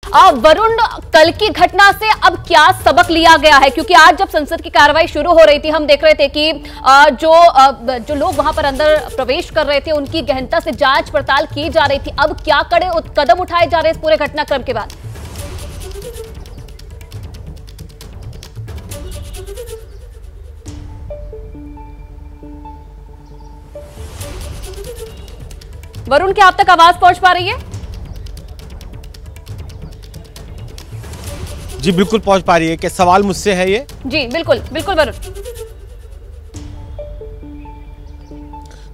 वरुण, कल की घटना से अब क्या सबक लिया गया है? क्योंकि आज जब संसद की कार्रवाई शुरू हो रही थी, हम देख रहे थे कि जो लोग वहां पर अंदर प्रवेश कर रहे थे उनकी गहनता से जांच पड़ताल की जा रही थी। अब क्या कदम उठाए जा रहे हैं इस पूरे घटनाक्रम के बाद? वरुण, क्या आप तक आवाज पहुंच पा रही है? जी बिल्कुल पहुंच पा रही है। क्या सवाल मुझसे है ये? जी बिल्कुल बिल्कुल वरुण।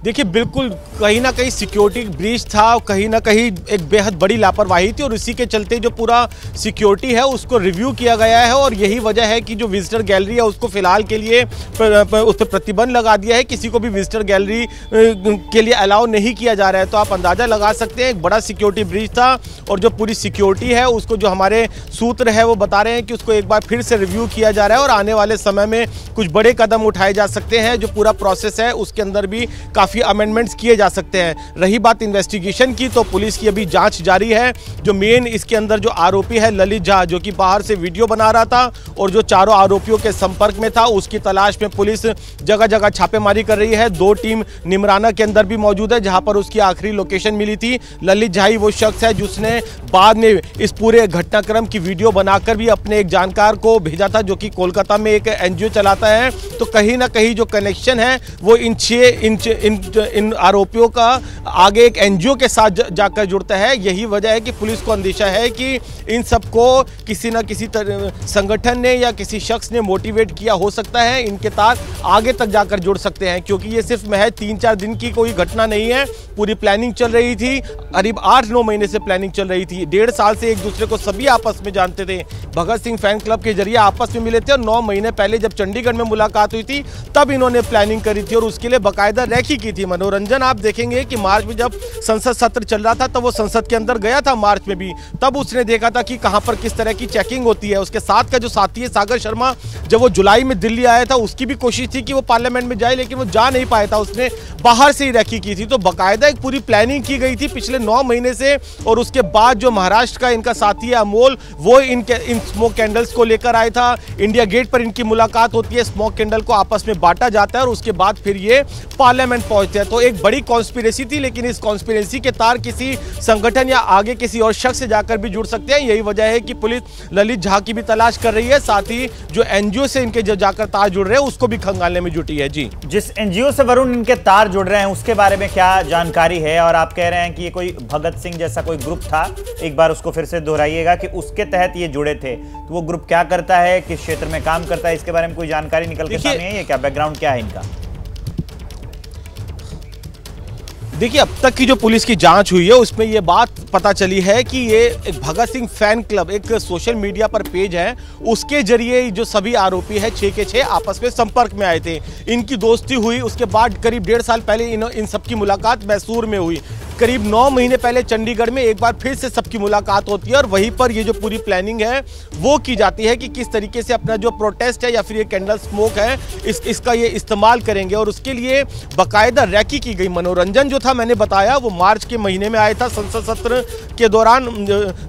देखिए, बिल्कुल कहीं ना कहीं सिक्योरिटी ब्रीच था, कहीं ना कहीं एक बेहद बड़ी लापरवाही थी और इसी के चलते जो पूरा सिक्योरिटी है उसको रिव्यू किया गया है और यही वजह है कि जो विजिटर गैलरी है उसको फिलहाल के लिए उस पर प्रतिबंध लगा दिया है। किसी को भी विजिटर गैलरी के लिए अलाउ नहीं किया जा रहा है। तो आप अंदाज़ा लगा सकते हैं, एक बड़ा सिक्योरिटी ब्रीच था और जो पूरी सिक्योरिटी है उसको जो हमारे सूत्र है वो बता रहे हैं कि उसको एक बार फिर से रिव्यू किया जा रहा है और आने वाले समय में कुछ बड़े कदम उठाए जा सकते हैं। जो पूरा प्रोसेस है उसके अंदर भी काफ़ी अमेंडमेंट्स किए जा सकते हैं। रही बात इन्वेस्टिगेशन की, तो पुलिस की अभी जांच जारी है। जो मेन इसके अंदर जो आरोपी है ललित झा, जो कि बाहर से वीडियो बना रहा था और जो चारों आरोपियों के संपर्क में था, उसकी तलाश में पुलिस जगह जगह छापेमारी कर रही है। 2 टीम निमराना के अंदर भी मौजूद है जहां पर उसकी आखिरी लोकेशन मिली थी। ललित झा ही वो शख्स है जिसने बाद में इस पूरे घटनाक्रम की वीडियो बनाकर भी अपने एक जानकार को भेजा था, जो कि कोलकाता में एक एनजीओ चलाता है। तो कहीं ना कहीं जो कनेक्शन है वो इन आरोपियों का आगे एक एनजीओ के साथ जाकर जुड़ता है। यही वजह है कि पुलिस को अंदेशा है कि इन सबको किसी न किसी संगठन ने या किसी शख्स ने मोटिवेट किया हो सकता है। इनके तार आगे तक जाकर जुड़ सकते हैं, क्योंकि ये सिर्फ महज 3-4 दिन की कोई घटना नहीं है। पूरी प्लानिंग चल रही थी, करीब 8-9 महीने से प्लानिंग चल रही थी। 1.5 साल से एक दूसरे को सभी आपस में जानते थे। भगत सिंह फैन क्लब के जरिए आपस में मिले थे और 9 महीने पहले जब चंडीगढ़ में मुलाकात हुई थी तब इन्होंने प्लानिंग करी थी और उसके लिए बाकायदा रैकी की थी। मनोरंजन, आप देखेंगे कि मार्च में जब संसद सत्र चल रहा था तब वो संसद के अंदर गया था मार्च में भी, तब उसने देखा था कि कहां पर किस तरह की चेकिंग होती है। उसके साथ का जो साथी है सागर शर्मा, जब वो जुलाई में दिल्ली आया था उसकी भी कोशिश थी कि वो पार्लियामेंट में जाए, लेकिन वो जा नहीं पाया था, उसने बाहर से ही रैकी की थी। तो बाकायदा एक पूरी प्लानिंग की गई थी पिछले 9 महीने से। और उसके बाद जो महाराष्ट्र का इनका साथी है अमोल, वो इन स्मोक कैंडल्स को लेकर आया था। इंडिया गेट पर इनकी मुलाकात होती है, स्मोक कैंडल को आपस में बांटा जाता है और उसके बाद फिर ये पार्लियामेंट पहुंचते हैं। तो एक बड़ी कॉन्स्पिरेसी थी, लेकिन इस कॉन्स्पिरेसी के तार किसी संगठन या आगे किसी और शख्स से जाकर भी जुड़ सकते हैं। यही वजह है कि पुलिस ललित झा की भी तलाश कर रही है, साथ ही जो एनजीओ से इनके जो जाकर तार जुड़ रहे हैं उसको भी खंगालने में जुटी है। जी, जिस एनजीओ से वरुण इनके तार जुड़ रहे हैं उसके बारे में क्या जानकारी है? और आप कह रहे हैं कि ये कोई भगत सिंह जैसा कोई ग्रुप था, एक बार उसको फिर से दोहराइएगा कि उसके तहत ये जुड़े थे। तो वो ग्रुप क्या करता है, किस क्षेत्र में काम करता है, इसके बारे में कोई जानकारी निकल के सामने है? ये क्या बैकग्राउंड क्या है इनका? देखिए, अब तक की जो पुलिस की जांच हुई है उसमें ये बात पता चली है कि ये एक भगत सिंह फैन क्लब, एक सोशल मीडिया पर पेज है, उसके जरिए जो सभी आरोपी है 6 के 6 आपस में संपर्क में आए थे। इनकी दोस्ती हुई, उसके बाद करीब 1.5 साल पहले इन सबकी मुलाकात मैसूर में हुई। करीब 9 महीने पहले चंडीगढ़ में एक बार फिर से सबकी मुलाकात होती है और वहीं पर ये जो पूरी प्लानिंग है वो की जाती है कि किस तरीके से अपना जो प्रोटेस्ट है या फिर ये कैंडल स्मोक है इसका ये इस्तेमाल करेंगे। और उसके लिए बाकायदा रैकी की गई। मनोरंजन जो था, मैंने बताया, वो मार्च के महीने में आया था। संसद सत्र के दौरान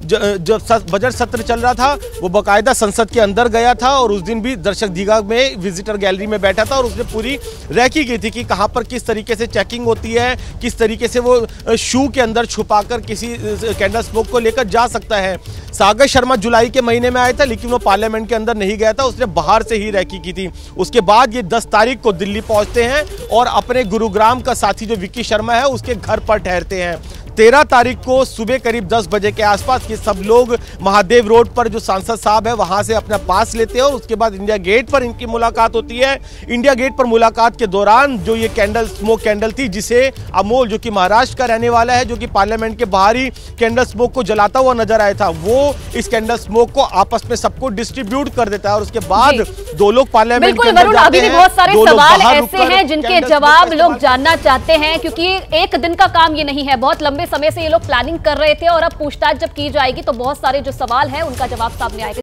जब बजट सत्र चल रहा था वो बाकायदा संसद के अंदर गया था और उस दिन भी दर्शक दीर्घा में विजिटर गैलरी में बैठा था और उसने पूरी रैकी की थी कि कहाँ पर किस तरीके से चेकिंग होती है, किस तरीके से वो शू के अंदर छुपाकर किसी कैंडल स्मोक को लेकर जा सकता है। सागर शर्मा जुलाई के महीने में आया था, लेकिन वो पार्लियामेंट के अंदर नहीं गया था, उसने बाहर से ही रैकी की थी। उसके बाद ये 10 तारीख को दिल्ली पहुंचते हैं और अपने गुरुग्राम का साथी जो विक्की शर्मा है उसके घर पर ठहरते हैं। 13 तारीख को सुबह करीब 10 बजे के आसपास ये सब लोग महादेव रोड पर जो सांसद साहब है वहां से अपना पास लेते हैं और उसके बाद इंडिया गेट पर इनकी मुलाकात होती है। इंडिया गेट पर मुलाकात के दौरान जो ये कैंडल स्मोक कैंडल थी, जिसे अमोल जो कि महाराष्ट्र का रहने वाला है, जो कि पार्लियामेंट के बाहर ही कैंडल स्मोक को जलाता हुआ नजर आया था, वो इस कैंडल स्मोक को आपस में सबको डिस्ट्रीब्यूट कर देता है और उसके बाद 2 लोग पार्लियामेंट के अंदर जाते हैं। बहुत सारे सवाल ऐसे हैं जिनके जवाब लोग जानना चाहते हैं, क्योंकि एक दिन का काम ये नहीं है, बहुत लंबे समय से ये लोग प्लानिंग कर रहे थे और अब पूछताछ जब की जाएगी तो बहुत सारे जो सवाल हैं उनका जवाब सामने आएगा।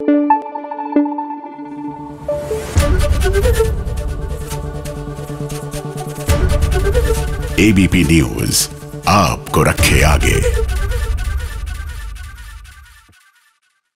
एबीपी न्यूज आपको रखे आगे।